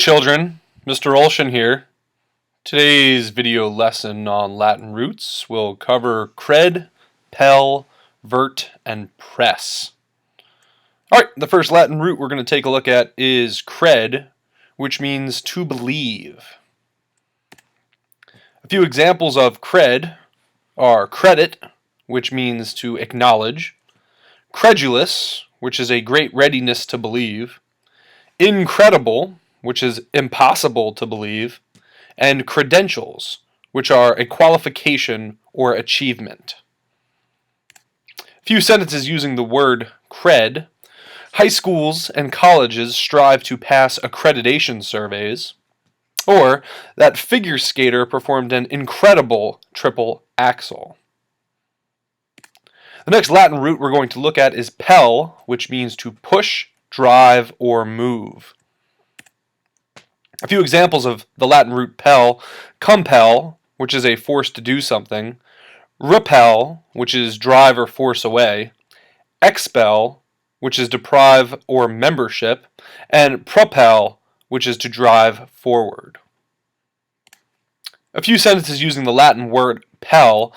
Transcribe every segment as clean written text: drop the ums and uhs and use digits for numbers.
Children, Mr. Olshan here. Today's video lesson on Latin roots will cover cred, pel, vert, and press. Alright, the first Latin root we're going to take a look at is cred, which means to believe. A few examples of cred are credit, which means to acknowledge, credulous, which is a great readiness to believe, incredible, which is impossible to believe, and credentials, which are a qualification or achievement. A few sentences using the word cred. High schools and colleges strive to pass accreditation surveys. Or, that figure skater performed an incredible triple axel. The next Latin root we're going to look at is pel, which means to push, drive, or move. A few examples of the Latin root pel: compel, which is a force to do something; repel, which is drive or force away; expel, which is deprive or membership; and propel, which is to drive forward. A few sentences using the Latin word pel.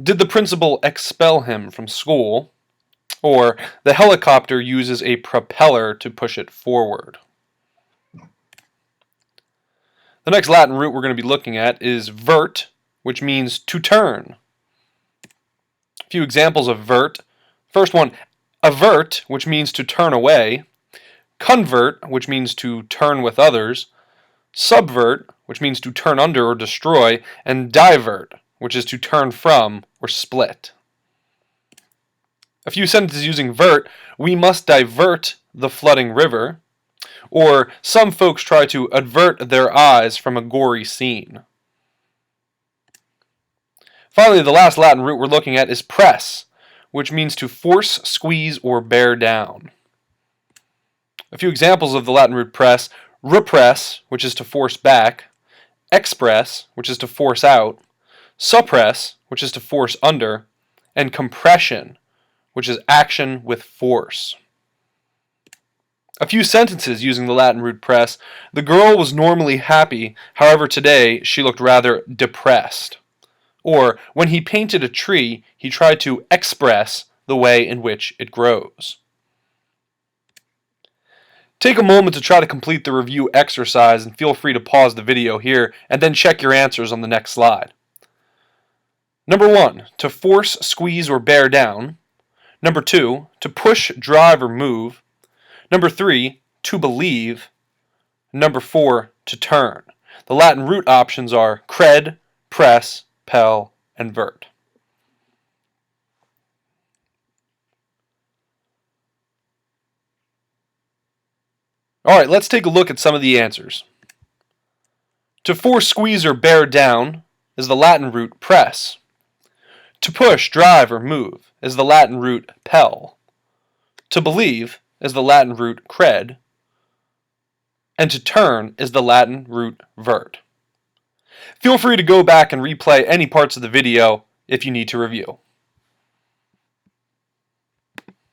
Did the principal expel him from school? Or, the helicopter uses a propeller to push it forward. The next Latin root we're going to be looking at is vert, which means to turn. A few examples of vert. First one, avert, which means to turn away; convert, which means to turn with others; subvert, which means to turn under or destroy; and divert, which is to turn from or split. A few sentences using vert. We must divert the flooding river. Or, some folks try to avert their eyes from a gory scene. Finally, the last Latin root we're looking at is press, which means to force, squeeze, or bear down. A few examples of the Latin root press: repress, which is to force back; express, which is to force out; suppress, which is to force under; and compression, which is action with force. A few sentences using the Latin root press. The girl was normally happy, however today she looked rather depressed. Or, when he painted a tree, he tried to express the way in which it grows. Take a moment to try to complete the review exercise, and feel free to pause the video here and then check your answers on the next slide. Number 1, to force, squeeze, or bear down. Number 2, to push, drive, or move. Number 3, to believe. Number 4, to turn. The Latin root options are cred, press, pel, and vert. Alright, let's take a look at some of the answers. To force, squeeze, or bear down is the Latin root press. To push, drive, or move is the Latin root pel. To believe is the Latin root cred, and to turn is the Latin root vert. Feel free to go back and replay any parts of the video if you need to review.